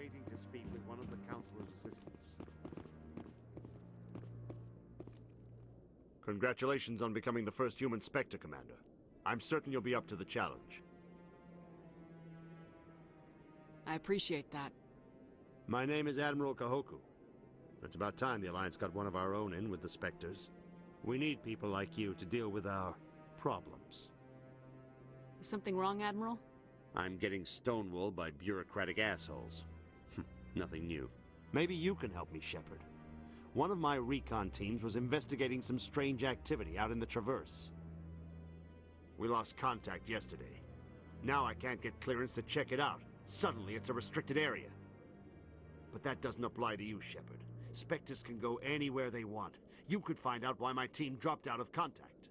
waiting to speak with one of the Councilor's assistants. Congratulations on becoming the first human Spectre, Commander. I'm certain you'll be up to the challenge. I appreciate that. My name is Admiral Kahoku. It's about time the Alliance got one of our own in with the Spectres. We need people like you to deal with our problems. Is something wrong, Admiral? I'm getting stonewalled by bureaucratic assholes. Nothing new. Maybe you can help me, Shepard. One of my recon teams was investigating some strange activity out in the Traverse. We lost contact yesterday. Now I can't get clearance to check it out. Suddenly it's a restricted area. But that doesn't apply to you, Shepard. Spectres can go anywhere they want. You could find out why my team dropped out of contact.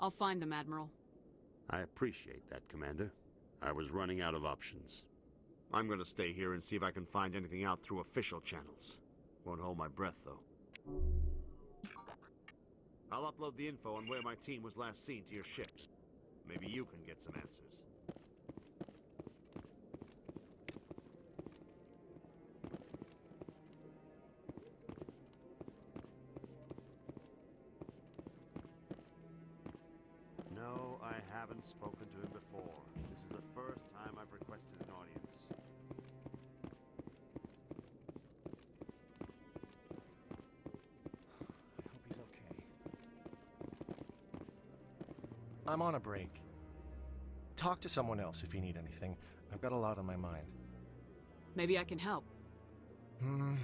I'll find them, Admiral. I appreciate that, Commander. I was running out of options. I'm gonna stay here and see if I can find anything out through official channels. Won't hold my breath, though. I'll upload the info on where my team was last seen to your ship. Maybe you can get some answers. No, I haven't spoken to him before. This is the first time I've requested an audience. I hope he's okay. I'm on a break. Talk to someone else if you need anything. I've got a lot on my mind. Maybe I can help. Well,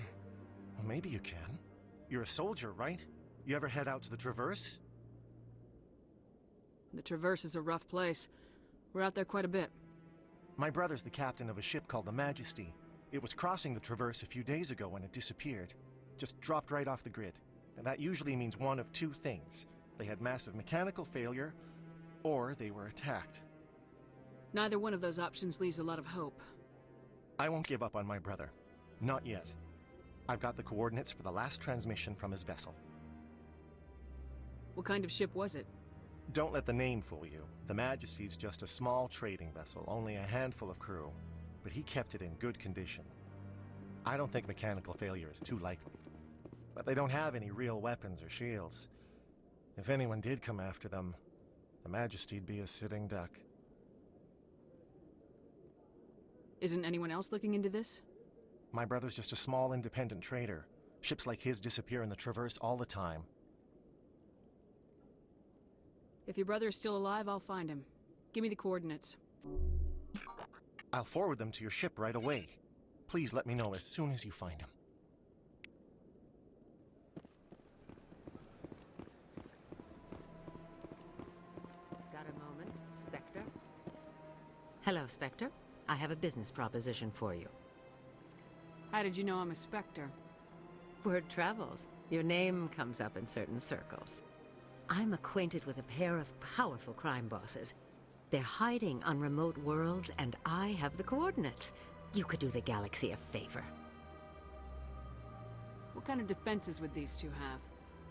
maybe you can. You're a soldier, right? You ever head out to the Traverse? The Traverse is a rough place. We're out there quite a bit. My brother's the captain of a ship called the Majesty. It was crossing the Traverse a few days ago when it disappeared. Just dropped right off the grid. And that usually means one of two things. They had massive mechanical failure, or they were attacked. Neither one of those options leaves a lot of hope. I won't give up on my brother. Not yet. I've got the coordinates for the last transmission from his vessel. What kind of ship was it? Don't let the name fool you. The Majesty's just a small trading vessel, only a handful of crew. But he kept it in good condition. I don't think mechanical failure is too likely. But they don't have any real weapons or shields. If anyone did come after them, the Majesty'd be a sitting duck. Isn't anyone else looking into this? My brother's just a small independent trader. Ships like his disappear in the Traverse all the time. If your brother is still alive, I'll find him. Give me the coordinates. I'll forward them to your ship right away. Please let me know as soon as you find him. Got a moment, Spectre? Hello, Spectre. I have a business proposition for you. How did you know I'm a Spectre? Word travels. Your name comes up in certain circles. I'm acquainted with a pair of powerful crime bosses. They're hiding on remote worlds, and I have the coordinates. You could do the galaxy a favor. What kind of defenses would these two have?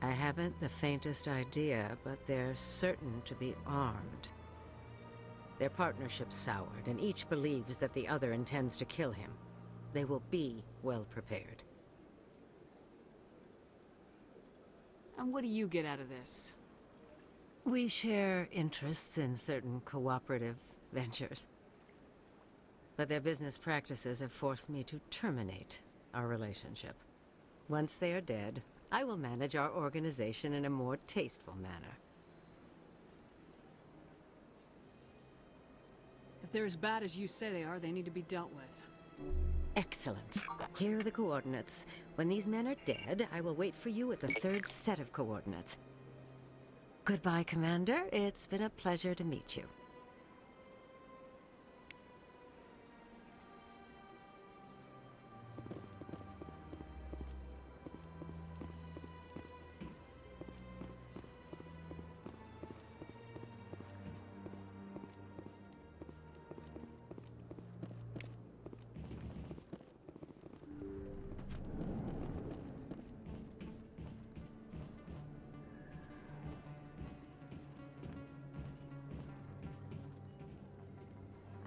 I haven't the faintest idea, but they're certain to be armed. Their partnership's soured, and each believes that the other intends to kill him. They will be well prepared. And what do you get out of this? We share interests in certain cooperative ventures. But their business practices have forced me to terminate our relationship. Once they are dead, I will manage our organization in a more tasteful manner. If they're as bad as you say they are, they need to be dealt with. Excellent. Here are the coordinates. When these men are dead, I will wait for you at the third set of coordinates. Goodbye, Commander. It's been a pleasure to meet you.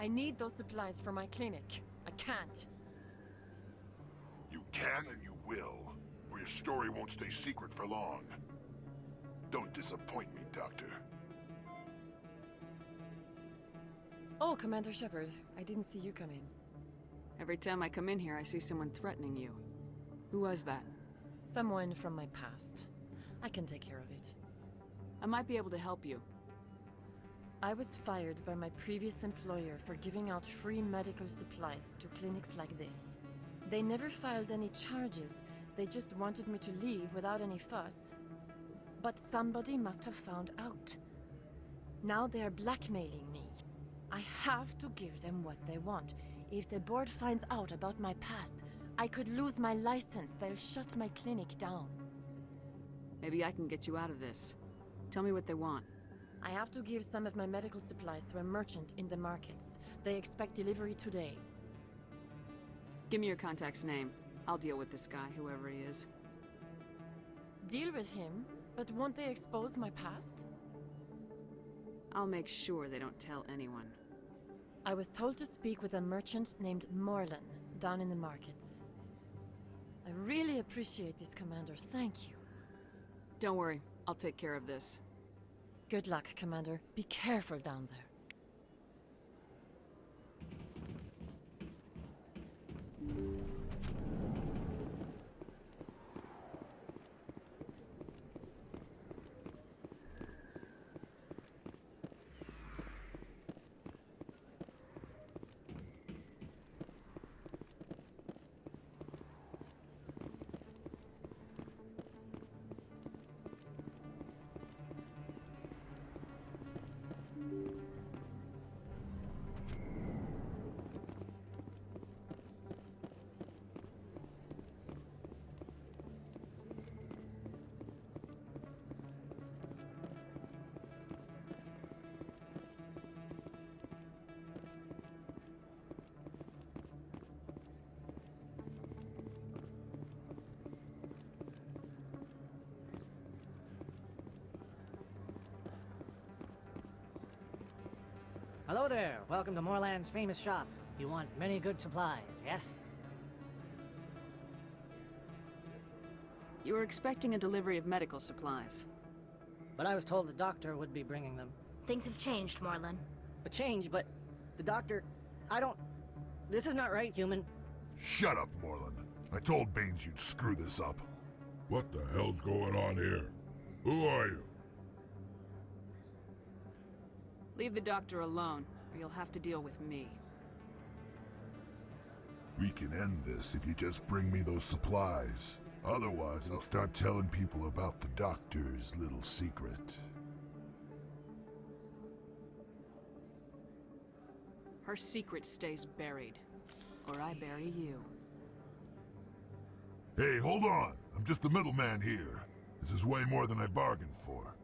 I need those supplies for my clinic. I can't. You can and you will, or your story won't stay secret for long. Don't disappoint me, Doctor. Oh, Commander Shepard. I didn't see you come in. Every time I come in here, I see someone threatening you. Who was that? Someone from my past. I can take care of it. I might be able to help you. I was fired by my previous employer for giving out free medical supplies to clinics like this. They never filed any charges. They just wanted me to leave without any fuss. But somebody must have found out. Now they are blackmailing me. I have to give them what they want. If the board finds out about my past, I could lose my license. They'll shut my clinic down. Maybe I can get you out of this. Tell me what they want. I have to give some of my medical supplies to a merchant in the markets. They expect delivery today. Give me your contact's name. I'll deal with this guy, whoever he is. Deal with him? But won't they expose my past? I'll make sure they don't tell anyone. I was told to speak with a merchant named Morlan, down in the markets. I really appreciate this, Commander. Thank you. Don't worry. I'll take care of this. Good luck, Commander. Be careful down there. Hello there. Welcome to Moorland's famous shop. You want many good supplies, yes? You were expecting a delivery of medical supplies. But I was told the doctor would be bringing them. Things have changed, Morlan. A change, but the doctor... I don't... This is not right, human. Shut up, Morlan. I told Baines you'd screw this up. What the hell's going on here? Who are you? Leave the doctor alone, or you'll have to deal with me. We can end this if you just bring me those supplies. Otherwise, I'll start telling people about the doctor's little secret. Her secret stays buried, or I bury you. Hey, hold on! I'm just the middleman here. This is way more than I bargained for.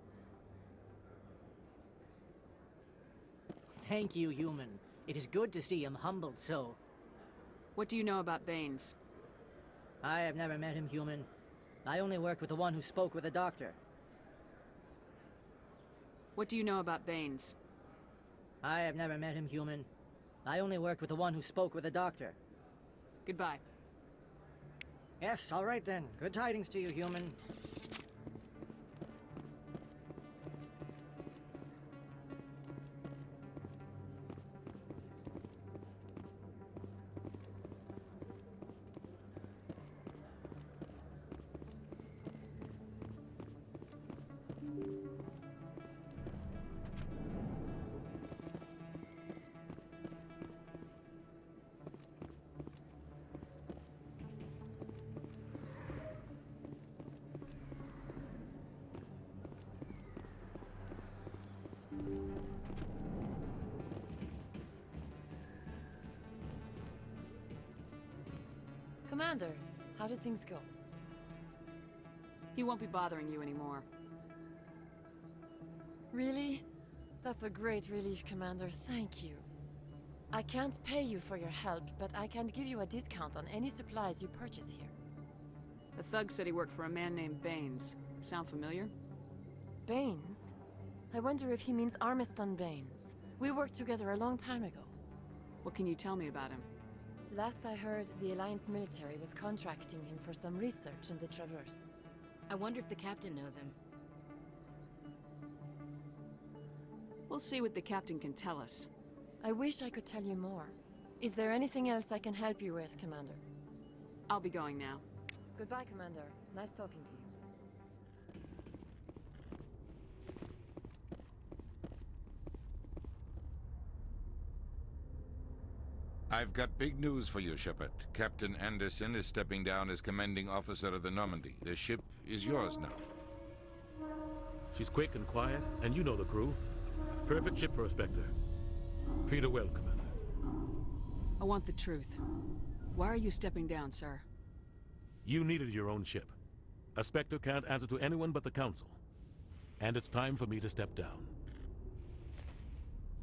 Thank you, human. It is good to see him humbled so. What do you know about Baines? I have never met him, human. I only worked with the one who spoke with the doctor. What do you know about Baines? I have never met him, human. I only worked with the one who spoke with the doctor. Goodbye. Yes, all right then. Good tidings to you, human. Commander, how did things go? He won't be bothering you anymore. Really? That's a great relief, Commander. Thank you. I can't pay you for your help, but I can give you a discount on any supplies you purchase here. The thug said he worked for a man named Baines. Sound familiar? Baines? I wonder if he means Armiston Baines. We worked together a long time ago. What can you tell me about him? Last I heard, the Alliance military was contracting him for some research in the Traverse. I wonder if the captain knows him. We'll see what the captain can tell us. I wish I could tell you more. Is there anything else I can help you with, Commander? I'll be going now. Goodbye, Commander. Nice talking to you. I've got big news for you, Shepard. Captain Anderson is stepping down as commanding officer of the Normandy. The ship is yours now. She's quick and quiet, and you know the crew. Perfect ship for a Spectre. Treat her well, Commander. I want the truth. Why are you stepping down, sir? You needed your own ship. A Spectre can't answer to anyone but the Council. And it's time for me to step down.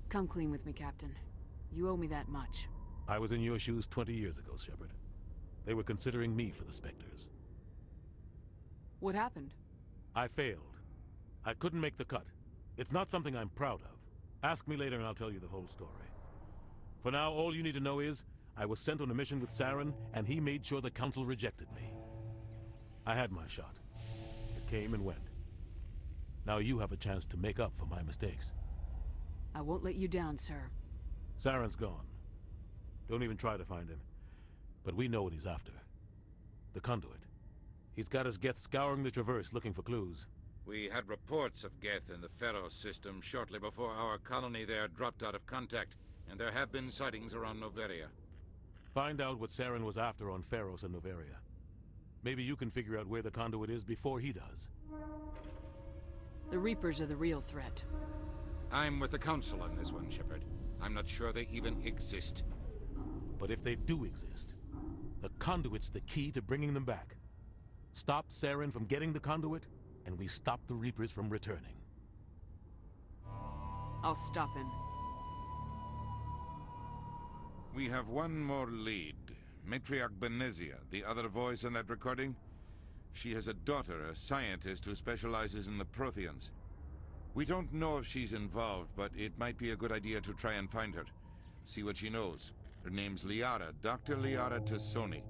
Come clean with me, Captain. You owe me that much. I was in your shoes 20 years ago, Shepard. They were considering me for the Spectres. What happened? I failed. I couldn't make the cut. It's not something I'm proud of. Ask me later and I'll tell you the whole story. For now, all you need to know is, I was sent on a mission with Saren, and he made sure the Council rejected me. I had my shot. It came and went. Now you have a chance to make up for my mistakes. I won't let you down, sir. Saren's gone. Don't even try to find him. But we know what he's after. The conduit. He's got his Geth scouring the Traverse looking for clues. We had reports of Geth in the Pharos system shortly before our colony there dropped out of contact, and there have been sightings around Noveria. Find out what Saren was after on Pharos and Noveria. Maybe you can figure out where the conduit is before he does. The Reapers are the real threat. I'm with the Council on this one, Shepard. I'm not sure they even exist. But if they do exist, the conduit's the key to bringing them back. Stop Saren from getting the conduit, and we stop the Reapers from returning. I'll stop him. We have one more lead. Matriarch Benezia, the other voice in that recording. She has a daughter, a scientist who specializes in the Protheans. We don't know if she's involved, but it might be a good idea to try and find her. See what she knows. Her name's Liara, Dr. Liara Tassoni.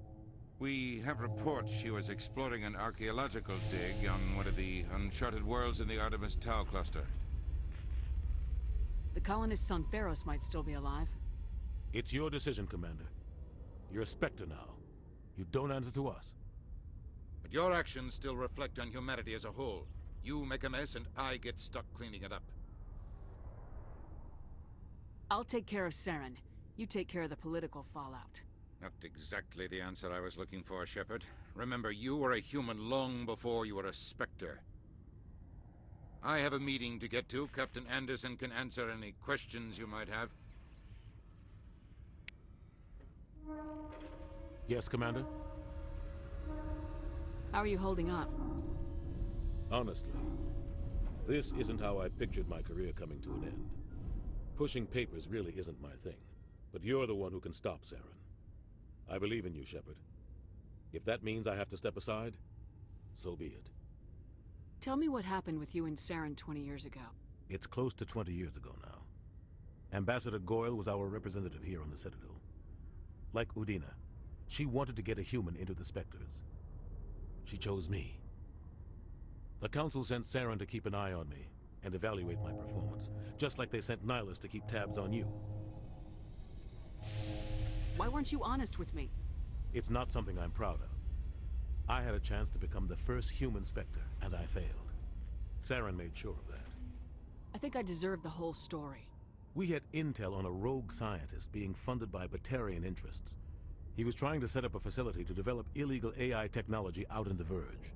We have reports she was exploring an archaeological dig on one of the uncharted worlds in the Artemis Tau cluster. The colonists on Pharos might still be alive. It's your decision, Commander. You're a Spectre now. You don't answer to us. But your actions still reflect on humanity as a whole. You make a mess and I get stuck cleaning it up. I'll take care of Saren. You take care of the political fallout. Not exactly the answer I was looking for, Shepard. Remember, you were a human long before you were a Spectre. I have a meeting to get to. Captain Anderson can answer any questions you might have. Yes, Commander? How are you holding up? Honestly, this isn't how I pictured my career coming to an end. Pushing papers really isn't my thing. But you're the one who can stop Saren. I believe in you, Shepard. If that means I have to step aside, so be it. Tell me what happened with you and Saren 20 years ago. It's close to 20 years ago now. Ambassador Goyle was our representative here on the Citadel. Like Udina, she wanted to get a human into the Spectres. She chose me. The Council sent Saren to keep an eye on me and evaluate my performance, just like they sent Nihilus to keep tabs on you. Why weren't you honest with me? It's not something I'm proud of. I had a chance to become the first human Spectre, and I failed. Saren made sure of that. I think I deserve the whole story. We had intel on a rogue scientist being funded by Batarian interests. He was trying to set up a facility to develop illegal AI technology out in the Verge.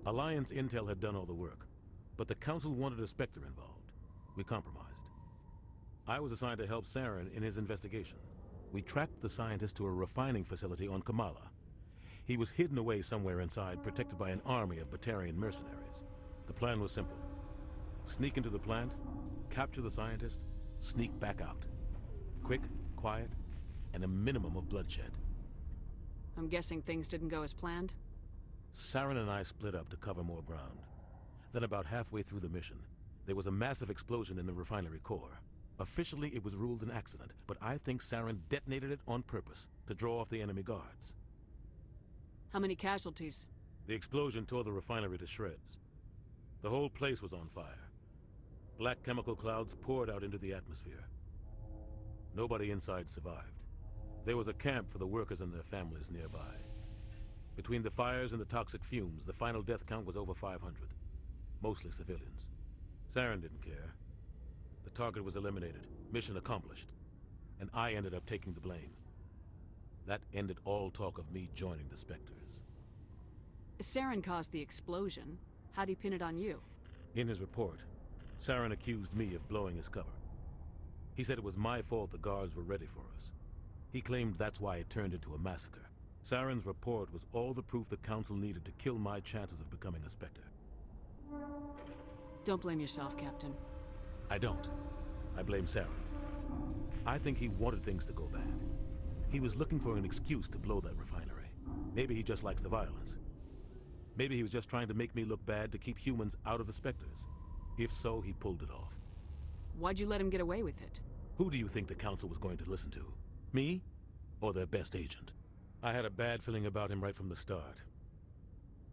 Alliance intel had done all the work, but the Council wanted a Spectre involved. We compromised. I was assigned to help Saren in his investigation. We tracked the scientist to a refining facility on Kamala. He was hidden away somewhere inside, protected by an army of Batarian mercenaries. The plan was simple. Sneak into the plant, capture the scientist, sneak back out. Quick, quiet, and a minimum of bloodshed. I'm guessing things didn't go as planned? Saren and I split up to cover more ground. Then about halfway through the mission, there was a massive explosion in the refinery core. Officially, it was ruled an accident, but I think Saren detonated it on purpose to draw off the enemy guards. How many casualties? The explosion tore the refinery to shreds. The whole place was on fire. Black chemical clouds poured out into the atmosphere. Nobody inside survived. There was a camp for the workers and their families nearby. Between the fires and the toxic fumes, the final death count was over 500. Mostly civilians. Saren didn't care. The target was eliminated, mission accomplished. And I ended up taking the blame. That ended all talk of me joining the Spectres. Saren caused the explosion. How'd he pin it on you? In his report, Saren accused me of blowing his cover. He said it was my fault the guards were ready for us. He claimed that's why it turned into a massacre. Saren's report was all the proof the Council needed to kill my chances of becoming a Spectre. Don't blame yourself, Captain. I don't. I blame Saren. I think he wanted things to go bad. He was looking for an excuse to blow that refinery. Maybe he just likes the violence. Maybe he was just trying to make me look bad to keep humans out of the Spectres. If so, he pulled it off. Why'd you let him get away with it? Who do you think the Council was going to listen to? Me? Or their best agent? I had a bad feeling about him right from the start.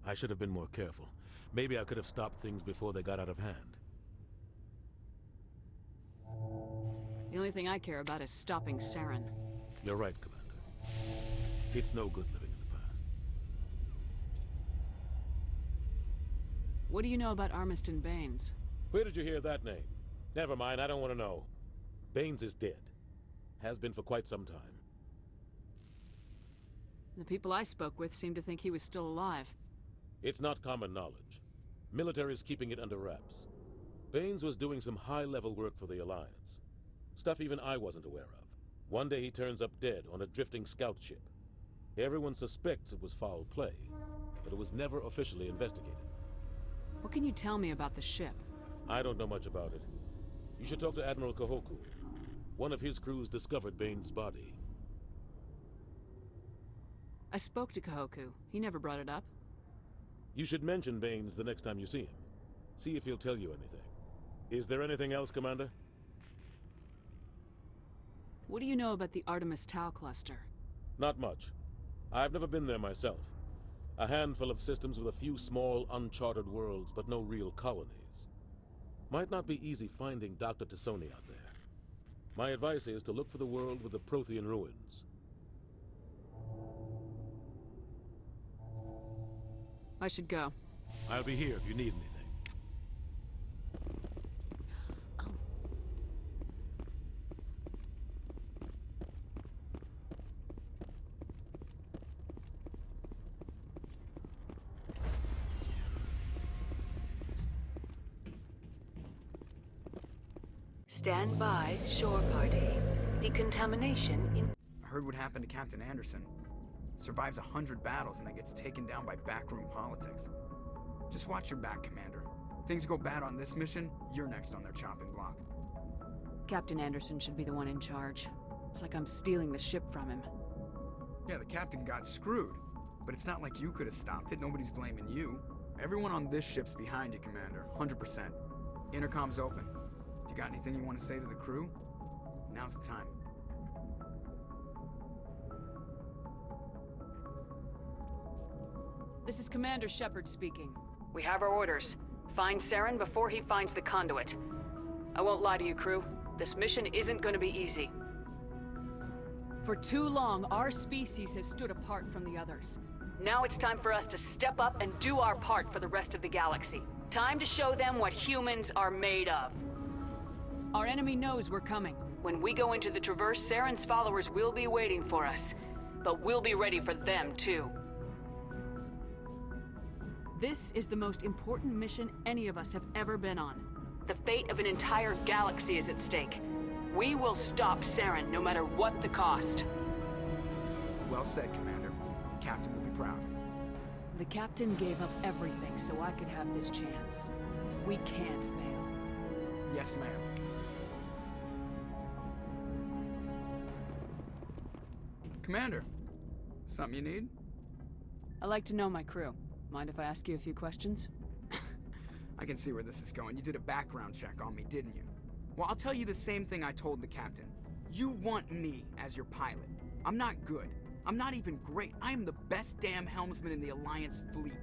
I should have been more careful. Maybe I could have stopped things before they got out of hand. The only thing I care about is stopping Saren. You're right, Commander. It's no good living in the past. What do you know about Armiston Baines? Where did you hear that name? Never mind, I don't want to know. Baines is dead. Has been for quite some time. The people I spoke with seemed to think he was still alive. It's not common knowledge. Military's keeping it under wraps. Baines was doing some high-level work for the Alliance. Stuff even I wasn't aware of. One day he turns up dead on a drifting scout ship. Everyone suspects it was foul play, but it was never officially investigated. What can you tell me about the ship? I don't know much about it. You should talk to Admiral Kahoku. One of his crews discovered Baines' body. I spoke to Kahoku. He never brought it up. You should mention Baines the next time you see him. See if he'll tell you anything. Is there anything else, Commander? What do you know about the Artemis Tau cluster? Not much. I've never been there myself. A handful of systems with a few small, uncharted worlds, but no real colonies. Might not be easy finding Dr. Tassoni out there. My advice is to look for the world with the Prothean ruins. I should go. I'll be here if you need anything. Stand by, shore party. Decontamination in... I heard what happened to Captain Anderson. Survives 100 battles and then gets taken down by backroom politics. Just watch your back, Commander. Things go bad on this mission, you're next on their chopping block. Captain Anderson should be the one in charge. It's like I'm stealing the ship from him. Yeah, the captain got screwed. But it's not like you could have stopped it. Nobody's blaming you. Everyone on this ship's behind you, Commander. 100%. Intercom's open. If you got anything you want to say to the crew, now's the time. This is Commander Shepard speaking. We have our orders. Find Saren before he finds the conduit. I won't lie to you, crew. This mission isn't going to be easy. For too long, our species has stood apart from the others. Now it's time for us to step up and do our part for the rest of the galaxy. Time to show them what humans are made of. Our enemy knows we're coming. When we go into the Traverse, Saren's followers will be waiting for us. But we'll be ready for them, too. This is the most important mission any of us have ever been on. The fate of an entire galaxy is at stake. We will stop Saren no matter what the cost. Well said, Commander. Captain will be proud. The Captain gave up everything so I could have this chance. We can't fail. Yes, ma'am. Commander, something you need? I like to know my crew. Mind if I ask you a few questions? I can see where this is going. You did a background check on me, didn't you? Well, I'll tell you the same thing I told the captain. You want me as your pilot. I'm not good. I'm not even great. I am the best damn helmsman in the Alliance fleet.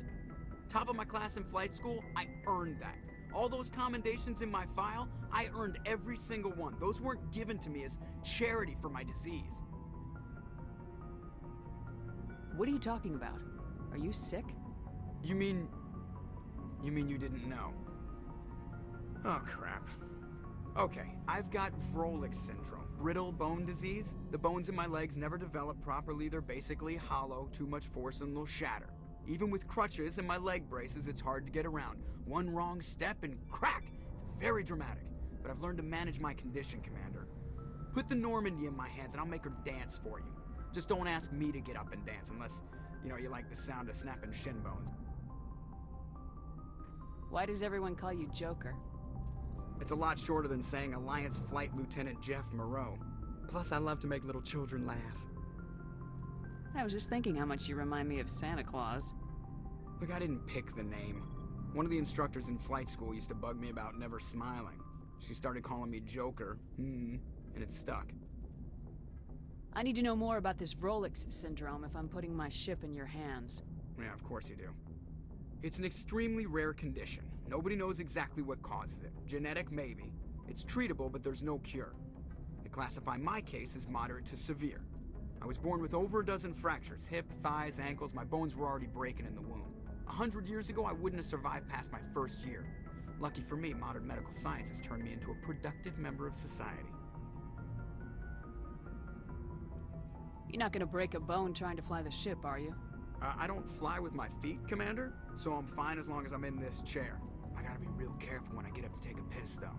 Top of my class in flight school, I earned that. All those commendations in my file, I earned every single one. Those weren't given to me as charity for my disease. What are you talking about? Are you sick? You mean you didn't know? Oh, crap. Okay, I've got Vrolich syndrome, brittle bone disease. The bones in my legs never develop properly. They're basically hollow, too much force and they'll shatter. Even with crutches and my leg braces, it's hard to get around. One wrong step and crack! It's very dramatic, but I've learned to manage my condition, Commander. Put the Normandy in my hands and I'll make her dance for you. Just don't ask me to get up and dance unless, you like the sound of snapping shin bones. Why does everyone call you Joker? It's a lot shorter than saying Alliance Flight Lieutenant Jeff Moreau. Plus, I love to make little children laugh. I was just thinking how much you remind me of Santa Claus. Look, I didn't pick the name. One of the instructors in flight school used to bug me about never smiling. She started calling me Joker, and it stuck. I need to know more about this Vrolich syndrome if I'm putting my ship in your hands. Yeah, of course you do. It's an extremely rare condition. Nobody knows exactly what causes it. Genetic, maybe. It's treatable, but there's no cure. They classify my case as moderate to severe. I was born with over a dozen fractures, hip, thighs, ankles. My bones were already breaking in the womb. 100 years ago, I wouldn't have survived past my first year. Lucky for me, modern medical science has turned me into a productive member of society. You're not gonna break a bone trying to fly the ship, are you? I don't fly with my feet, Commander, so I'm fine as long as I'm in this chair. I gotta be real careful when I get up to take a piss, though.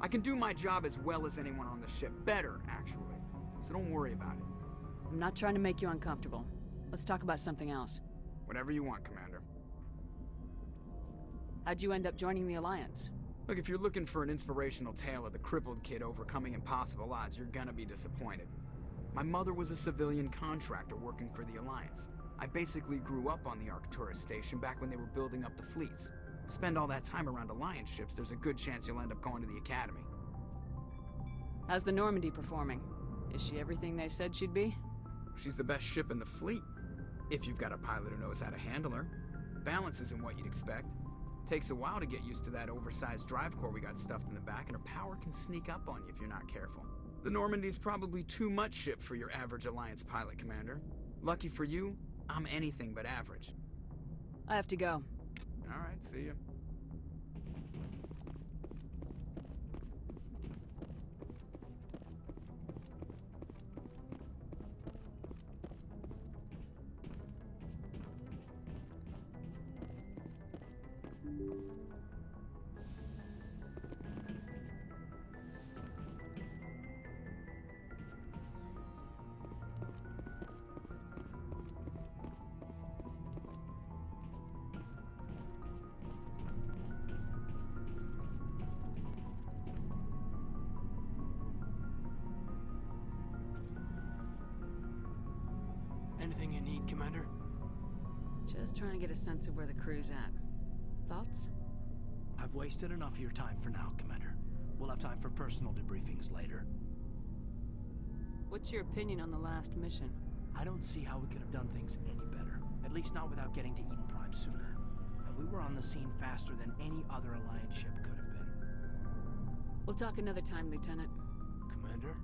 I can do my job as well as anyone on the ship. Better, actually. So don't worry about it. I'm not trying to make you uncomfortable. Let's talk about something else. Whatever you want, Commander. How'd you end up joining the Alliance? Look, if you're looking for an inspirational tale of the crippled kid overcoming impossible odds, you're gonna be disappointed. My mother was a civilian contractor working for the Alliance. I basically grew up on the Arcturus station back when they were building up the fleets. Spend all that time around Alliance ships, there's a good chance you'll end up going to the Academy. How's the Normandy performing? Is she everything they said she'd be? She's the best ship in the fleet, if you've got a pilot who knows how to handle her. Balance isn't what you'd expect. Takes a while to get used to that oversized drive core we got stuffed in the back, and her power can sneak up on you if you're not careful. The Normandy's probably too much ship for your average Alliance pilot, Commander. Lucky for you, I'm anything but average. I have to go. All right, see ya. Anything you need, Commander? Just trying to get a sense of where the crew's at. Thoughts? I've wasted enough of your time for now, Commander. We'll have time for personal debriefings later. What's your opinion on the last mission? I don't see how we could have done things any better. At least not without getting to Eden Prime sooner. And we were on the scene faster than any other Alliance ship could have been. We'll talk another time, Lieutenant. Commander?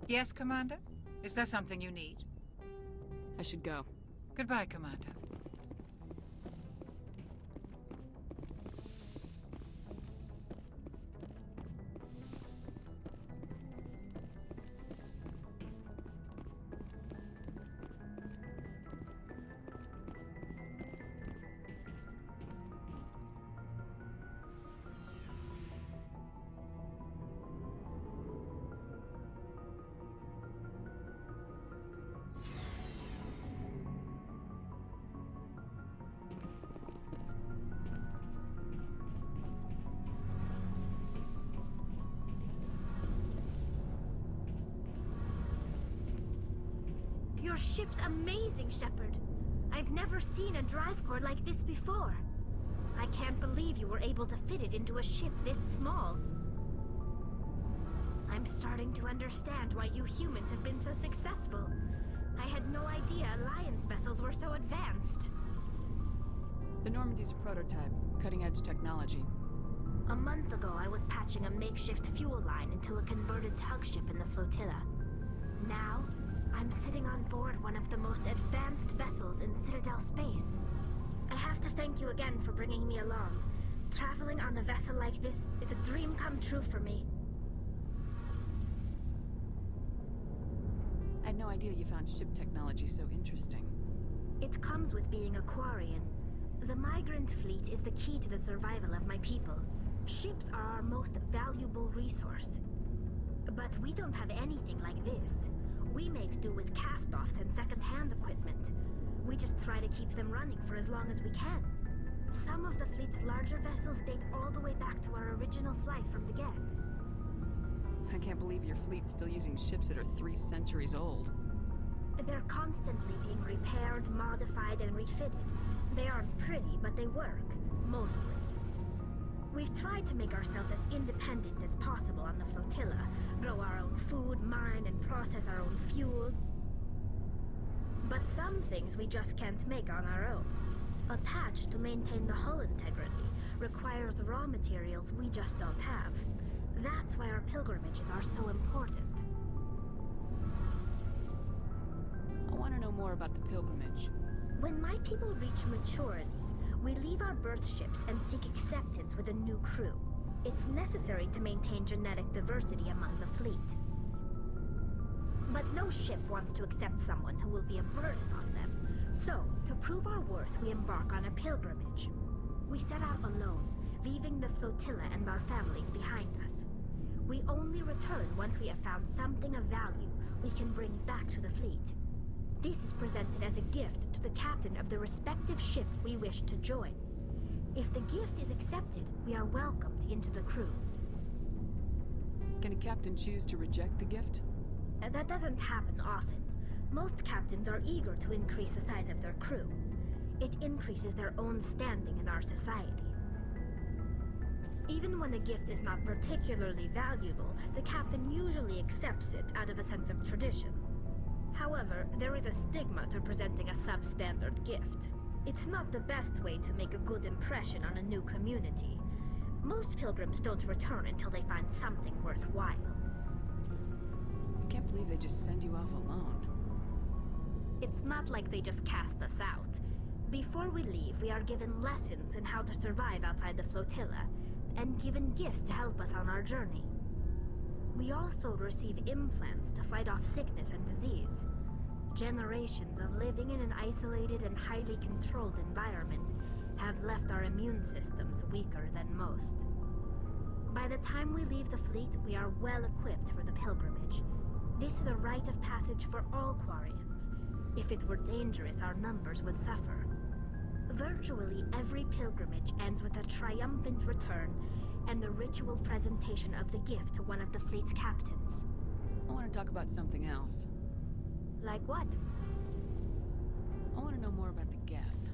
Yes, Commander? Is there something you need? I should go. Goodbye, Commander. Your ship's amazing, Shepard. I've never seen a drive core like this before. I can't believe you were able to fit it into a ship this small. I'm starting to understand why you humans have been so successful. I had no idea Alliance vessels were so advanced. The Normandy's a prototype, cutting-edge technology. A month ago, I was patching a makeshift fuel line into a converted tug ship in the flotilla. Now, I'm sitting on board one of the most advanced vessels in Citadel space. I have to thank you again for bringing me along. Traveling on a vessel like this is a dream come true for me. I had no idea you found ship technology so interesting. It comes with being a Quarian. The migrant fleet is the key to the survival of my people. Ships are our most valuable resource. But we don't have anything like this. We make do with cast-offs and second-hand equipment. We just try to keep them running for as long as we can. Some of the fleet's larger vessels date all the way back to our original flight from the Geth. I can't believe your fleet's still using ships that are 3 centuries old. They're constantly being repaired, modified, and refitted. They aren't pretty, but they work. Mostly. We've tried to make ourselves as independent as possible on the flotilla. Grow our own food, mine, and process our own fuel. But some things we just can't make on our own. A patch to maintain the hull integrity requires raw materials we just don't have. That's why our pilgrimages are so important. I want to know more about the pilgrimage. When my people reach maturity, we leave our birth ships and seek acceptance with a new crew. It's necessary to maintain genetic diversity among the fleet. But no ship wants to accept someone who will be a burden on them. So, to prove our worth, we embark on a pilgrimage. We set out alone, leaving the flotilla and our families behind us. We only return once we have found something of value we can bring back to the fleet. This is presented as a gift to the captain of the respective ship we wish to join. If the gift is accepted, we are welcomed into the crew. Can a captain choose to reject the gift? That doesn't happen often. Most captains are eager to increase the size of their crew. It increases their own standing in our society. Even when a gift is not particularly valuable, the captain usually accepts it out of a sense of tradition. However, there is a stigma to presenting a substandard gift. It's not the best way to make a good impression on a new community. Most pilgrims don't return until they find something worthwhile. I can't believe they just send you off alone. It's not like they just cast us out. Before we leave, we are given lessons in how to survive outside the flotilla, and given gifts to help us on our journey. We also receive implants to fight off sickness and disease. Generations of living in an isolated and highly controlled environment have left our immune systems weaker than most. By the time we leave the fleet, we are well equipped for the pilgrimage. This is a rite of passage for all Quarians. If it were dangerous, our numbers would suffer. Virtually every pilgrimage ends with a triumphant return and the ritual presentation of the gift to one of the fleet's captains. I want to talk about something else. Like what? I want to know more about the Geth.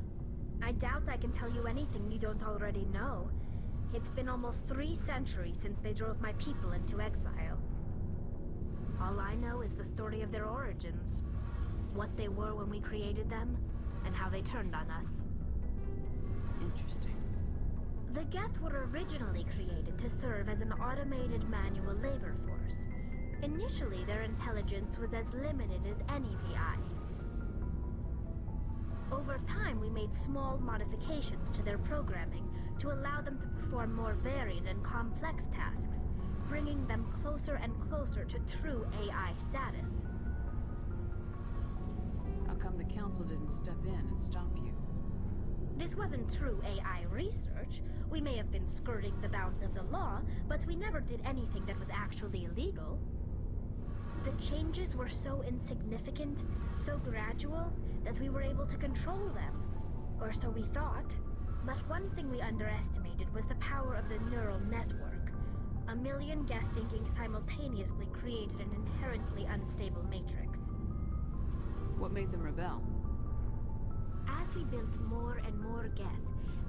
I doubt I can tell you anything you don't already know. It's been almost 3 centuries since they drove my people into exile. All I know is the story of their origins. What they were when we created them, and how they turned on us. Interesting. The Geth were originally created to serve as an automated manual labor force. Initially, their intelligence was as limited as any VI. Over time, we made small modifications to their programming to allow them to perform more varied and complex tasks, bringing them closer and closer to true AI status. How come the Council didn't step in and stop you? This wasn't true AI research. We may have been skirting the bounds of the law, but we never did anything that was actually illegal. The changes were so insignificant, so gradual, that we were able to control them. Or so we thought. But one thing we underestimated was the power of the neural network. 1 million Geth thinking simultaneously created an inherently unstable matrix. What made them rebel? As we built more and more Geth,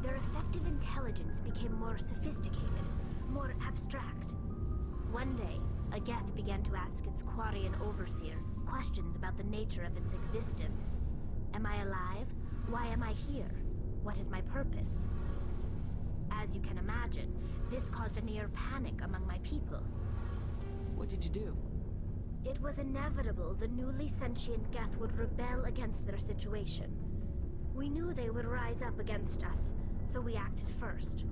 their effective intelligence became more sophisticated, more abstract. One day, a Geth began to ask its Quarian overseer questions about the nature of its existence. Am I alive? Why am I here? What is my purpose? As you can imagine, this caused a near panic among my people. What did you do? It was inevitable the newly sentient Geth would rebel against their situation. We knew they would rise up against us, so we acted first.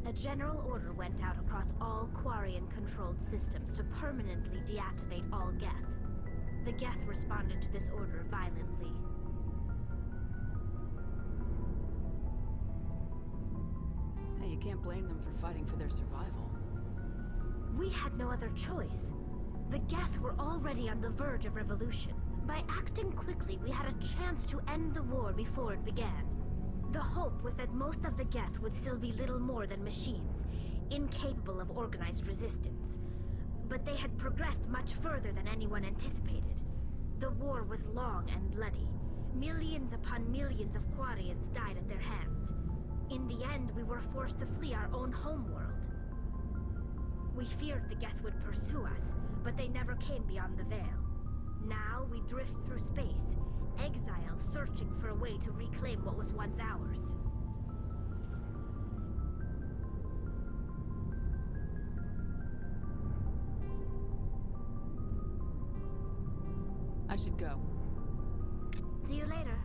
A general order went out across all Quarian-controlled systems to permanently deactivate all Geth. The Geth responded to this order violently. Hey, you can't blame them for fighting for their survival. We had no other choice. The Geth were already on the verge of revolution. By acting quickly, we had a chance to end the war before it began. The hope was that most of the Geth would still be little more than machines, incapable of organized resistance. But they had progressed much further than anyone anticipated. The war was long and bloody. Millions upon millions of Quarians died at their hands. In the end, we were forced to flee our own homeworld. We feared the Geth would pursue us, but they never came beyond the Veil. Now we drift through space, exile searching for a way to reclaim what was once ours. I should go. See you later.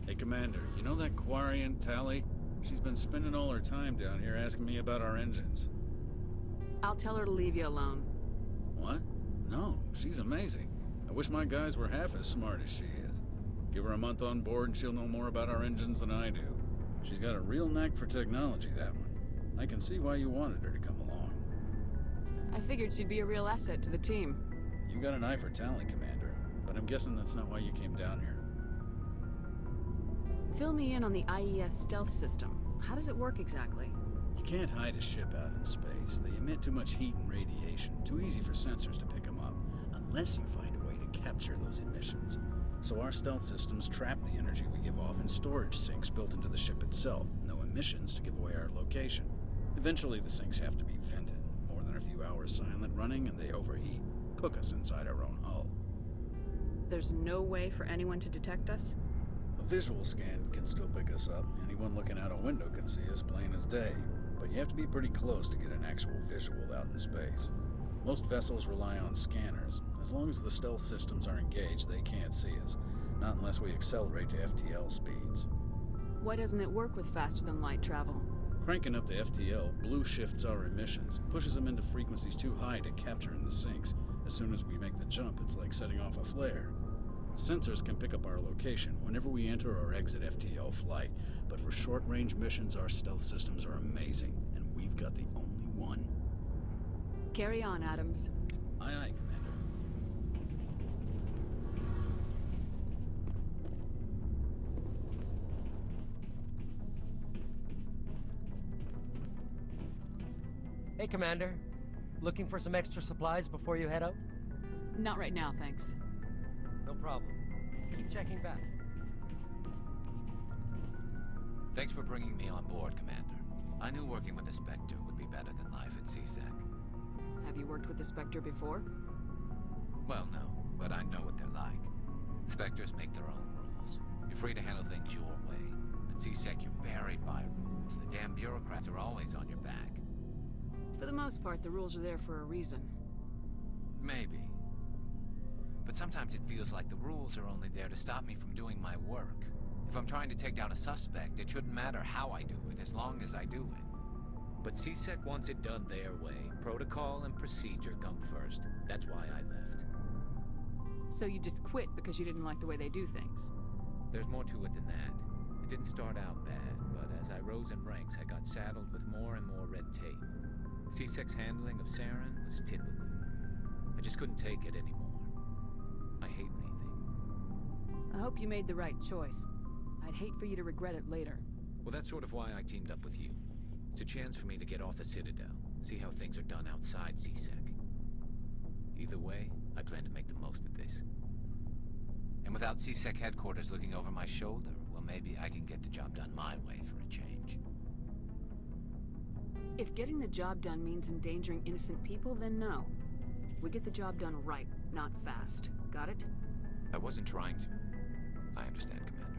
Hey, Commander, you know that Quarian, Tally? She's been spending all her time down here asking me about our engines. I'll tell her to leave you alone. What? No, she's amazing. I wish my guys were half as smart as she is. Give her a month on board and she'll know more about our engines than I do. She's got a real knack for technology, that one. I can see why you wanted her to come along. I figured she'd be a real asset to the team. You got an eye for talent, Commander, but I'm guessing that's not why you came down here. Fill me in on the IES stealth system. How does it work exactly? You can't hide a ship out in space. They emit too much heat and radiation. Too easy for sensors to pick them up, unless you find a way to capture those emissions. So our stealth systems trap the energy we give off in storage sinks built into the ship itself. No emissions to give away our location. Eventually the sinks have to be vented. More than a few hours silent running and they overheat. Cook us inside our own hull. There's no way for anyone to detect us? A visual scan can still pick us up. Anyone looking out a window can see us plain as day. But you have to be pretty close to get an actual visual out in space. Most vessels rely on scanners. As long as the stealth systems are engaged, they can't see us. Not unless we accelerate to FTL speeds. Why doesn't it work with faster-than-light travel? Cranking up the FTL blue shifts our emissions, pushes them into frequencies too high to capture in the sinks. As soon as we make the jump, it's like setting off a flare. Sensors can pick up our location whenever we enter or exit FTL flight, but for short-range missions, our stealth systems are amazing, and we've got the only one. Carry on, Adams. Aye, aye, Commander. Hey, Commander. Looking for some extra supplies before you head out? Not right now, thanks. No problem. Keep checking back. Thanks for bringing me on board, Commander. I knew working with the Spectre would be better than life at CSEC. Have you worked with the Spectre before? Well, no, but I know what they're like. Spectres make their own rules. You're free to handle things your way. At CSEC, you're buried by rules. The damn bureaucrats are always on your back. For the most part, the rules are there for a reason. Maybe. But sometimes it feels like the rules are only there to stop me from doing my work. If I'm trying to take down a suspect, it shouldn't matter how I do it, as long as I do it. But CSEC wants it done their way. Protocol and procedure come first. That's why I left. So you just quit because you didn't like the way they do things? There's more to it than that. It didn't start out bad, but as I rose in ranks, I got saddled with more and more red tape. CSEC's handling of Saren was typical. I just couldn't take it anymore. I hate leaving. I hope you made the right choice. I'd hate for you to regret it later. Well, that's sort of why I teamed up with you. It's a chance for me to get off the Citadel, see how things are done outside CSEC. Either way, I plan to make the most of this. And without CSEC headquarters looking over my shoulder, well, maybe I can get the job done my way for a change. If getting the job done means endangering innocent people, then no. We get the job done right, not fast. Got it? I wasn't trying to. I understand, Commander.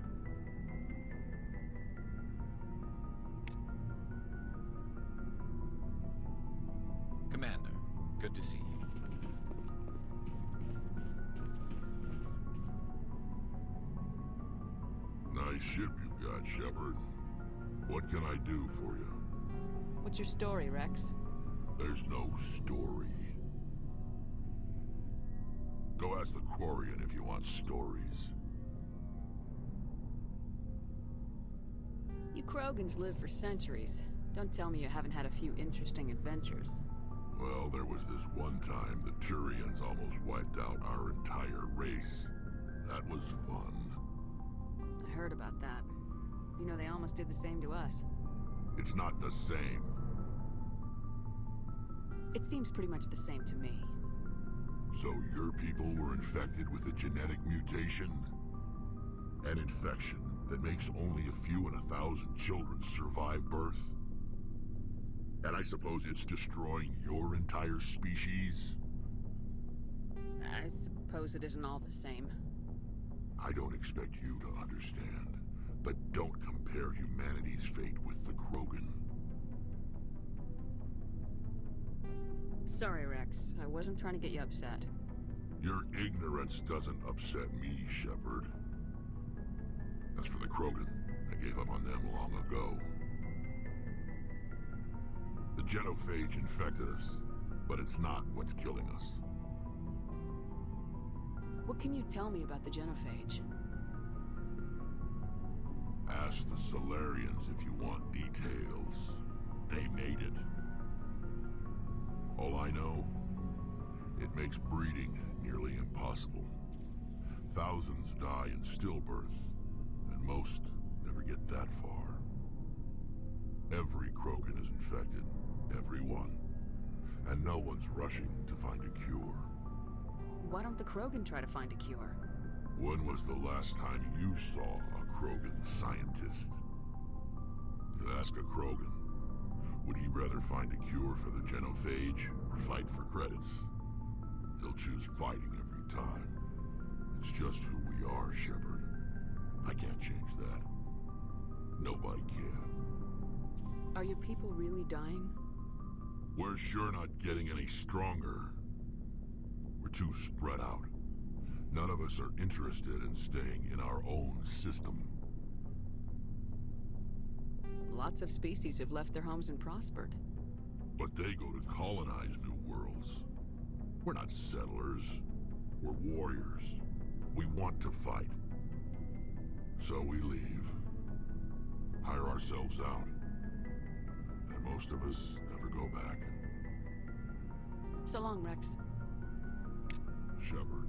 Commander, good to see you. Nice ship you've got, Shepard. What can I do for you? What's your story, Rex? There's no story. Go ask the Quarian if you want stories. You Krogans live for centuries. Don't tell me you haven't had a few interesting adventures. Well, there was this one time the Turians almost wiped out our entire race. That was fun. I heard about that. You know, they almost did the same to us. It's not the same. It seems pretty much the same to me. So your people were infected with a genetic mutation? An infection that makes only a few in 1,000 children survive birth? And I suppose it's destroying your entire species? I suppose it isn't all the same. I don't expect you to understand, but don't compare humanity's fate with the Krogan. Sorry, Rex. I wasn't trying to get you upset. Your ignorance doesn't upset me, Shepard. As for the Krogan, I gave up on them long ago. The genophage infected us, but it's not what's killing us. What can you tell me about the genophage? Ask the Solarians if you want details. They made it. All I know, it makes breeding nearly impossible. Thousands die in stillbirth, and most never get that far. Every Krogan is infected, every one. And no one's rushing to find a cure. Why don't the Krogan try to find a cure? When was the last time you saw a Krogan scientist? You ask a Krogan, would he rather find a cure for the genophage or fight for credits? He'll choose fighting every time. It's just who we are, Shepard. I can't change that. Nobody can. Are your people really dying? We're sure not getting any stronger. We're too spread out. None of us are interested in staying in our own system. Lots of species have left their homes and prospered. But they go to colonize new worlds. We're not settlers. We're warriors. We want to fight. So we leave. Hire ourselves out. And most of us never go back. So long, Rex. Shepard.